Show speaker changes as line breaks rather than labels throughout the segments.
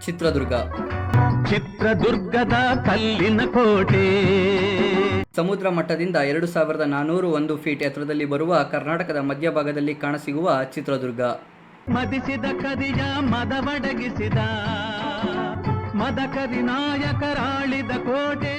ಚಿತ್ರದುರ್ಗ.
ಚಿತ್ರದುರ್ಗದ ಕಲ್ಲಿನ ಕೋಟೆ.
ಸಮುದ್ರ ಮಟ್ಟದಿಂದ 2401 ಫೀಟ್ ಎತ್ತರದಲ್ಲಿ ಬರುವ ಕರ್ನಾಟಕದ ಮಧ್ಯಭಾಗದಲ್ಲಿ ಕಾಣಸಿಗುವ ಚಿತ್ರದುರ್ಗ.
ಮದಿಸಿದ ಕದಿಯ ಮದವಡಗಿಸಿದ ಮದಕರಿ ನಾಯಕರಾಳಿದ ಕೋಟೆ.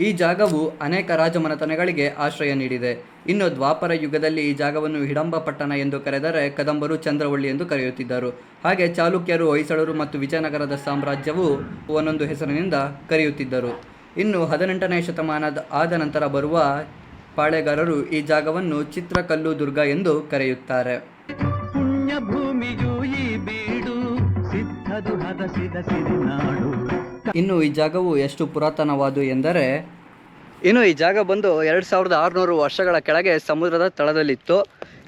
ಈ ಜಾಗವು ಅನೇಕ ರಾಜಮನೆತನಗಳಿಗೆ ಆಶ್ರಯ ನೀಡಿದೆ. ಇನ್ನು ದ್ವಾಪರ ಯುಗದಲ್ಲಿ ಈ ಜಾಗವನ್ನು ಹಿಡಂಬ ಪಟ್ಟಣ ಎಂದು ಕರೆದರೆ ಕದಂಬರು ಚಂದ್ರವಳ್ಳಿ ಎಂದು ಕರೆಯುತ್ತಿದ್ದರು. ಹಾಗೆ ಚಾಲುಕ್ಯರು, ಹೊಯ್ಸಳರು ಮತ್ತು ವಿಜಯನಗರದ ಸಾಮ್ರಾಜ್ಯವು ಒಂದೊಂದು ಹೆಸರಿನಿಂದ ಕರೆಯುತ್ತಿದ್ದರು. ಇನ್ನು 18ನೇ ಶತಮಾನದ ಆದ ನಂತರ ಬರುವ ಪಾಳೆಗಾರರು ಈ ಜಾಗವನ್ನು ಚಿತ್ರಕಲ್ಲು ದುರ್ಗ ಎಂದು ಕರೆಯುತ್ತಾರೆ.
ಪುಣ್ಯ ಭೂಮಿಯು ಈ ಬೀಡು ಸಿದ್ಧದು ಹದಸಿದ ಸಿರಿನಾಡು.
ಇನ್ನು ಈ ಜಾಗವು ಎಷ್ಟು ಪುರಾತನವಾದು ಎಂದರೆ, ಇನ್ನು ಈ ಜಾಗ ಬಂದು 2600 ವರ್ಷಗಳ ಕೆಳಗೆ ಸಮುದ್ರದ ತಳದಲ್ಲಿತ್ತು.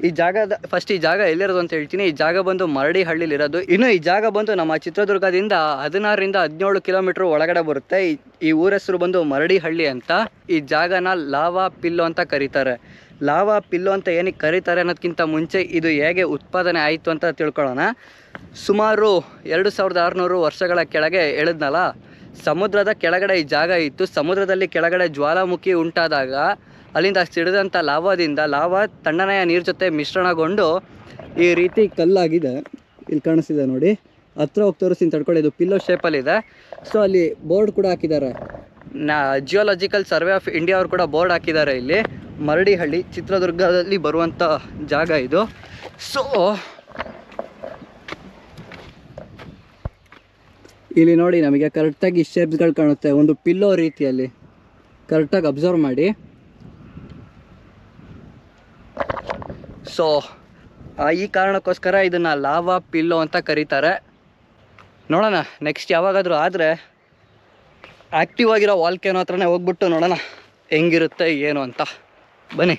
ಈ ಜಾಗ ಎಲ್ಲಿರೋದು ಅಂತ ಹೇಳ್ತೀನಿ. ಈ ಜಾಗ ಬಂದು ಮರಡಿ ಹಳ್ಳಿಲಿರೋದು. ಇನ್ನು ಈ ಜಾಗ ಬಂದು ನಮ್ಮ ಚಿತ್ರದುರ್ಗದಿಂದ 16ರಿಂದ 17 ಕಿಲೋಮೀಟರ್ ಒಳಗಡೆ ಬರುತ್ತೆ. ಈ ಊರ ಹೆಸರು ಬಂದು ಮರಡಿ ಹಳ್ಳಿ ಅಂತ. ಈ ಜಾಗನ ಲಾವಾ ಪಿಲ್ಲು ಅಂತ ಕರೀತಾರೆ. ಲಾವಾ ಪಿಲ್ಲು ಅಂತ ಏನಕ್ಕೆ ಕರೀತಾರೆ ಅನ್ನೋದಕ್ಕಿಂತ ಮುಂಚೆ ಇದು ಹೇಗೆ ಉತ್ಪಾದನೆ ಆಯಿತು ಅಂತ ತಿಳ್ಕೊಳ್ಳೋಣ. ಸುಮಾರು 2600 ವರ್ಷಗಳ ಕೆಳಗೆ ಹೇಳಿದ್ನಲ್ಲ, ಸಮುದ್ರದ ಕೆಳಗಡೆ ಈ ಜಾಗ ಇತ್ತು. ಸಮುದ್ರದಲ್ಲಿ ಕೆಳಗಡೆ ಜ್ವಾಲಾಮುಖಿ ಉಂಟಾದಾಗ ಅಲ್ಲಿಂದ ಸಿಡಿದಂಥ ಲಾವಾದಿಂದ ಲಾವಾ ತಣ್ಣನೆಯ ನೀರು ಜೊತೆ ಮಿಶ್ರಣಗೊಂಡು ಈ ರೀತಿ ಕಲ್ಲಾಗಿದೆ. ಇಲ್ಲಿ ಕಾಣಿಸ್ತಿದೆ ನೋಡಿ, ಹತ್ರ ಹೋಗಿ ತೋರಿಸ್ತೀನಿ ತಡ್ಕೊಳ್ಳಿ. ಇದು ಪಿಲ್ಲೋ ಶೇಪಲ್ಲಿದೆ. ಸೊ ಅಲ್ಲಿ ಬೋರ್ಡ್ ಕೂಡ ಹಾಕಿದ್ದಾರೆ. ಜಿಯೋಲಾಜಿಕಲ್ ಸರ್ವೆ ಆಫ್ ಇಂಡಿಯಾ ಅವರು ಕೂಡ ಬೋರ್ಡ್ ಹಾಕಿದ್ದಾರೆ. ಇಲ್ಲಿ ಮರಡಿ ಹಳ್ಳಿ ಚಿತ್ರದುರ್ಗದಲ್ಲಿ ಬರುವಂಥ ಜಾಗ ಇದು. ಸೊ ಇಲ್ಲಿ ನೋಡಿ, ನಮಗೆ ಕರೆಕ್ಟಾಗಿ ಶೇಪ್ಸ್ಗಳು ಕಾಣುತ್ತೆ, ಒಂದು ಪಿಲ್ಲೋ ರೀತಿಯಲ್ಲಿ. ಕರೆಕ್ಟಾಗಿ ಅಬ್ಸರ್ವ್ ಮಾಡಿ. ಸೊ ಈ ಕಾರಣಕ್ಕೋಸ್ಕರ ಇದನ್ನು ಲಾವಾ ಪಿಲ್ಲೋ ಅಂತ ಕರೀತಾರೆ. ನೋಡೋಣ ನೆಕ್ಸ್ಟ್ ಯಾವಾಗಾದರೂ ಆದರೆ ಆ್ಯಕ್ಟಿವ್ ಆಗಿರೋ ವಾಲ್ಕೇನೋ ಹತ್ರನೇ ಹೋಗ್ಬಿಟ್ಟು ನೋಡೋಣ ಹೆಂಗಿರುತ್ತೆ ಏನು ಅಂತ. ಬನ್ನಿ.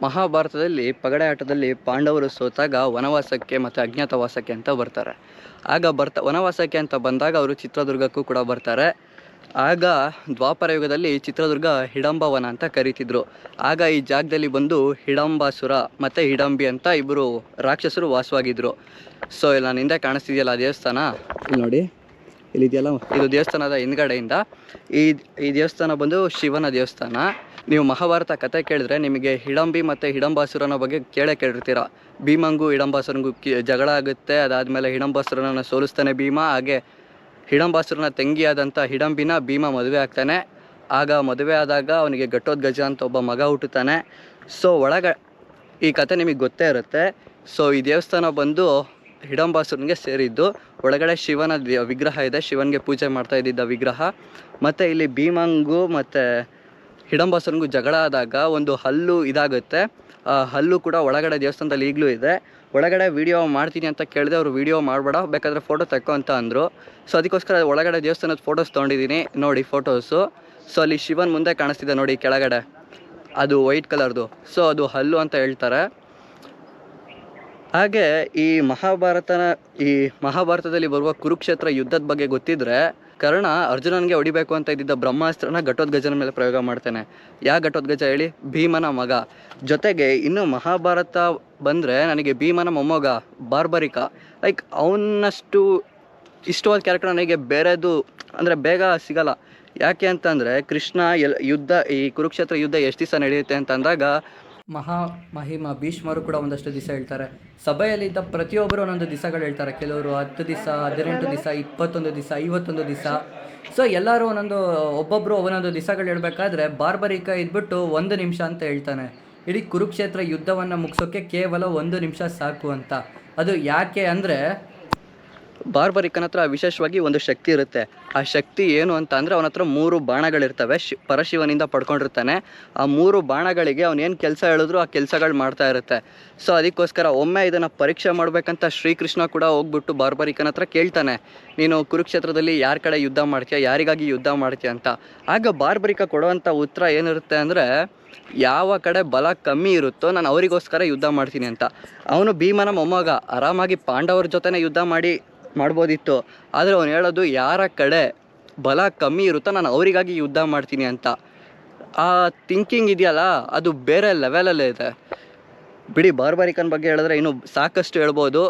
ಮಹಾಭಾರತದಲ್ಲಿ ಪಗಡೆ ಆಟದಲ್ಲಿ ಪಾಂಡವರು ಸೋತಾಗ ವನವಾಸಕ್ಕೆ ಮತ್ತು ಅಜ್ಞಾತವಾಸಕ್ಕೆ ಅಂತ ಬರ್ತಾರೆ. ಆಗ ವನವಾಸಕ್ಕೆ ಅಂತ ಬಂದಾಗ ಅವರು ಚಿತ್ರದುರ್ಗಕ್ಕೂ ಕೂಡ ಬರ್ತಾರೆ. ಆಗ ದ್ವಾಪರ ಯುಗದಲ್ಲಿ ಚಿತ್ರದುರ್ಗ ಹಿಡಂಬವನ ಅಂತ ಕರೀತಿದ್ರು. ಆಗ ಈ ಜಾಗದಲ್ಲಿ ಬಂದು ಹಿಡಂಬಾಸುರ ಮತ್ತು ಹಿಡಂಬಿ ಅಂತ ಇಬ್ಬರು ರಾಕ್ಷಸರು ವಾಸವಾಗಿದ್ದರು. ಸೊ ಇಲ್ಲಿ ನಾನು ಹಿಂದೆ ಕಾಣಿಸ್ತಿದೆಯಲ್ಲ ದೇವಸ್ಥಾನ, ಇಲ್ಲಿ ನೋಡಿ, ಇಲ್ಲಿದೆಯಲ್ಲ, ಇದು ದೇವಸ್ಥಾನದ ಹಿಂದ್ಗಡೆಯಿಂದ. ಈ ದೇವಸ್ಥಾನ ಬಂದು ಶಿವನ ದೇವಸ್ಥಾನ. ನೀವು ಮಹಾಭಾರತ ಕಥೆ ಕೇಳಿದ್ರೆ ನಿಮಗೆ ಹಿಡಂಬಿ ಮತ್ತು ಹಿಡಂಬಾಸುರನ ಬಗ್ಗೆ ಕೇಳಿರ್ತೀರ. ಭೀಮಂಗೂ ಹಿಡಂಬಾಸುರನಿಗೂ ಜಗಳ ಆಗುತ್ತೆ. ಅದಾದಮೇಲೆ ಹಿಡಂಬಾಸುರನನ್ನು ಸೋಲಿಸ್ತಾನೆ ಭೀಮ. ಹಾಗೆ ಹಿಡಂಬಾಸುರನ ತಂಗಿಯಾದಂಥ ಹಿಡಂಬಿನ ಭೀಮ ಮದುವೆ ಆಗ್ತಾನೆ. ಆಗ ಮದುವೆ ಆದಾಗ ಅವನಿಗೆ ಘಟೋತ್ಕಚ ಅಂತ ಒಬ್ಬ ಮಗ ಹುಟ್ಟುತ್ತಾನೆ. ಸೊ ಈ ಕಥೆ ನಿಮಗೆ ಗೊತ್ತೇ ಇರುತ್ತೆ. ಸೊ ಈ ದೇವಸ್ಥಾನ ಬಂದು ಹಿಡಂಬಾಸುರನಿಗೆ ಸೇರಿದ್ದು. ಒಳಗಡೆ ಶಿವನ ವಿಗ್ರಹ ಇದೆ, ಶಿವನಿಗೆ ಪೂಜೆ ಮಾಡ್ತಾ ಇದ್ದಿದ್ದ ವಿಗ್ರಹ. ಮತ್ತು ಇಲ್ಲಿ ಭೀಮಂಗೂ ಮತ್ತು ಹಿಡಂಬಾಸುರನಿಗೂ ಜಗಳ ಆದಾಗ ಒಂದು ಹಲ್ಲು ಇದಾಗುತ್ತೆ. ಆ ಹಲ್ಲು ಕೂಡ ಒಳಗಡೆ ದೇವಸ್ಥಾನದಲ್ಲಿ ಈಗಲೂ ಇದೆ. ಒಳಗಡೆ ವೀಡಿಯೋ ಮಾಡ್ತೀನಿ ಅಂತ ಕೇಳಿದೆ. ಅವರು ವೀಡಿಯೋ ಮಾಡಬೇಡ, ಬೇಕಾದರೆ ಫೋಟೋ ತಕ್ಕೋ ಅಂತ ಅಂದರು. ಸೊ ಅದಕ್ಕೋಸ್ಕರ ಒಳಗಡೆ ದೇವಸ್ಥಾನದ ಫೋಟೋಸ್ ತೊಗೊಂಡಿದ್ದೀನಿ ನೋಡಿ, ಫೋಟೋಸು. ಸೊ ಅಲ್ಲಿ ಶಿವನ ಮುಂದೆ ಕಾಣಿಸ್ತಿದೆ ನೋಡಿ ಕೆಳಗಡೆ, ಅದು ವೈಟ್ ಕಲರ್ದು. ಸೊ ಅದು ಹಲ್ಲು ಅಂತ ಹೇಳ್ತಾರೆ. ಹಾಗೆ ಈ ಮಹಾಭಾರತದಲ್ಲಿ ಬರುವ ಕುರುಕ್ಷೇತ್ರ ಯುದ್ಧದ ಬಗ್ಗೆ ಗೊತ್ತಿದ್ರೆ, ಕರ್ಣ ಅರ್ಜುನನಿಗೆ ಹೊಡಿಬೇಕು ಅಂತ ಇದ್ದಿದ್ದ ಬ್ರಹ್ಮಾಸ್ತ್ರನ ಘಟೋತ್ಕಚನ ಮೇಲೆ ಪ್ರಯೋಗ ಮಾಡ್ತಾನೆ. ಯಾವ ಘಟೋತ್ಕಚ ಹೇಳಿ? ಭೀಮನ ಮಗ. ಜೊತೆಗೆ ಇನ್ನು ಮಹಾಭಾರತ ಬಂದರೆ ನನಗೆ ಭೀಮನ ಮೊಮ್ಮಗ ಬಾರ್ಬರಿಕ, ಲೈಕ್ ಅವನಷ್ಟು ಇಷ್ಟವಾದ ಕ್ಯಾರೆಕ್ಟರ್ ನನಗೆ ಬೇರೆದು ಅಂದರೆ ಬೇಗ ಸಿಗಲ್ಲ. ಯಾಕೆ ಅಂತಂದರೆ ಕೃಷ್ಣ ಈ ಕುರುಕ್ಷೇತ್ರ ಯುದ್ಧ ಎಷ್ಟು ದಿವಸ ನಡೆಯುತ್ತೆ ಅಂತ ಅಂದಾಗ ಮಹಿಮ ಭೀಷ್ಮರು ಕೂಡ ಒಂದಷ್ಟು ದಿವಸ ಹೇಳ್ತಾರೆ. ಸಭೆಯಲ್ಲಿದ್ದ ಪ್ರತಿಯೊಬ್ಬರು ಒಂದೊಂದು ದಿವಸಗಳು ಹೇಳ್ತಾರೆ. ಕೆಲವರು 10 ದಿವಸ, 18 ದಿವಸ, 21 ದಿವಸ, 51 ದಿವಸ. ಸೊ ಎಲ್ಲರೂ ಒಬ್ಬೊಬ್ಬರು ಒಂದೊಂದು ದಿವಸಗಳು ಹೇಳ್ಬೇಕಾದ್ರೆ ಬಾರ್ಬರಿಕ ಇದ್ಬಿಟ್ಟು 1 ನಿಮಿಷ ಅಂತ ಹೇಳ್ತಾನೆ. ಇಡೀ ಕುರುಕ್ಷೇತ್ರ ಯುದ್ಧವನ್ನು ಮುಗಿಸೋಕ್ಕೆ ಕೇವಲ 1 ನಿಮಿಷ ಸಾಕು ಅಂತ. ಅದು ಯಾಕೆ ಅಂದರೆ ಬಾರ್ಬರಿಕನ ಹತ್ರ ವಿಶೇಷವಾಗಿ ಒಂದು ಶಕ್ತಿ ಇರುತ್ತೆ. ಆ ಶಕ್ತಿ ಏನು ಅಂತ ಅಂದರೆ ಅವನ ಹತ್ರ 3 ಬಾಣಗಳಿರ್ತವೆ. ಪರಶಿವನಿಂದ ಪಡ್ಕೊಂಡಿರ್ತಾನೆ. ಆ 3 ಬಾಣಗಳಿಗೆ ಅವನೇನು ಕೆಲಸ ಹೇಳಿದ್ರು ಆ ಕೆಲಸಗಳು ಮಾಡ್ತಾ ಇರುತ್ತೆ. ಸೊ ಅದಕ್ಕೋಸ್ಕರ ಒಮ್ಮೆ ಇದನ್ನು ಪರೀಕ್ಷೆ ಮಾಡಬೇಕಂತ ಶ್ರೀಕೃಷ್ಣ ಕೂಡ ಹೋಗ್ಬಿಟ್ಟು ಬಾರ್ಬರಿಕನ ಹತ್ರ ಕೇಳ್ತಾನೆ, ನೀನು ಕುರುಕ್ಷೇತ್ರದಲ್ಲಿ ಯಾರ ಕಡೆ ಯುದ್ಧ ಮಾಡ್ತೀಯ, ಯಾರಿಗಾಗಿ ಯುದ್ಧ ಮಾಡ್ತೀಯ ಅಂತ. ಆಗ ಬಾರ್ಬರಿಕ ಕೊಡುವಂಥ ಉತ್ತರ ಏನಿರುತ್ತೆ ಅಂದರೆ, ಯಾವ ಕಡೆ ಬಲ ಕಮ್ಮಿ ಇರುತ್ತೋ ನಾನು ಅವರಿಗೋಸ್ಕರ ಯುದ್ಧ ಮಾಡ್ತೀನಿ ಅಂತ. ಅವನು ಭೀಮನ ಮೊಮ್ಮಗ, ಆರಾಮಾಗಿ ಪಾಂಡವರ ಜೊತೆನೇ ಯುದ್ಧ ಮಾಡ್ಬೋದಿತ್ತು. ಆದರೆ ಅವನು ಹೇಳೋದು ಯಾರ ಕಡೆ ಬಲ ಕಮ್ಮಿ ಇರುತ್ತೋ ನಾನು ಅವರಿಗಾಗಿ ಯುದ್ಧ ಮಾಡ್ತೀನಿ ಅಂತ. ಆ ಥಿಂಕಿಂಗ್ ಇದೆಯಲ್ಲ, ಅದು ಬೇರೆ ಲೆವೆಲಲ್ಲೇ ಇದೆ. ಬಿಡಿ, ಬಾರ್ಬರಿಕನ್ ಬಗ್ಗೆ ಹೇಳಿದ್ರೆ ಇನ್ನೂ ಸಾಕಷ್ಟು ಹೇಳ್ಬೋದು.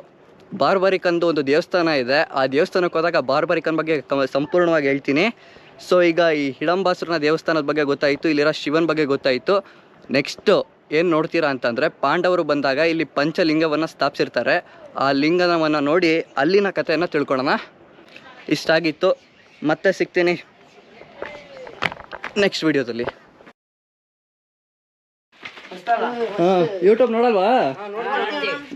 ಬಾರ್ಬರಿಕಂದು ಒಂದು ದೇವಸ್ಥಾನ ಇದೆ. ಆ ದೇವಸ್ಥಾನಕ್ಕೆ ಹೋದಾಗ ಬಾರ್ಬರಿಕನ್ ಬಗ್ಗೆ ಸಂಪೂರ್ಣವಾಗಿ ಹೇಳ್ತೀನಿ. ಸೊ ಈಗ ಈ ಹಿಡಂಬಾಸುರನ ದೇವಸ್ಥಾನದ ಬಗ್ಗೆ ಗೊತ್ತಾಯಿತು, ಇಲ್ಲಿರೋ ಶಿವನ ಬಗ್ಗೆ ಗೊತ್ತಾಯಿತು. ನೆಕ್ಸ್ಟು ಏನು ನೋಡ್ತೀರಾ ಅಂತಂದರೆ, ಪಾಂಡವರು ಬಂದಾಗ ಇಲ್ಲಿ ಪಂಚಲಿಂಗವನ್ನು ಸ್ಥಾಪಿಸಿರ್ತಾರೆ. ಆ ಲಿಂಗನವನ್ನು ನೋಡಿ ಅಲ್ಲಿನ ಕಥೆಯನ್ನು ತಿಳ್ಕೊಳ್ಳೋಣ. ಇಷ್ಟ ಆಗಿತ್ತು, ಮತ್ತೆ ಸಿಗ್ತೀನಿ ನೆಕ್ಸ್ಟ್ ವಿಡಿಯೋದಲ್ಲಿ. ಹಾಂ, ಯೂಟ್ಯೂಬ್ ನೋಡಲ್ವಾ?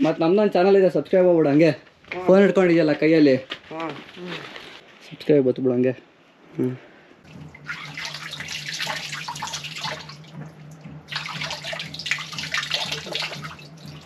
ಮತ್ತು ನಮ್ದೊಂದು ಚಾನಲ್ ಇದೆ, ಸಬ್ಸ್ಕ್ರೈಬ್ ಆಗ್ಬಿಡು. ಹಂಗೆ ಫೋನ್ ಹಿಡ್ಕೊಂಡಿದ್ಯಲ್ಲ ಕೈಯಲ್ಲಿ, ಸಬ್ಸ್ಕ್ರೈಬ್ ಗೊತ್ತು ಬಿಡು ಹಂಗೆ.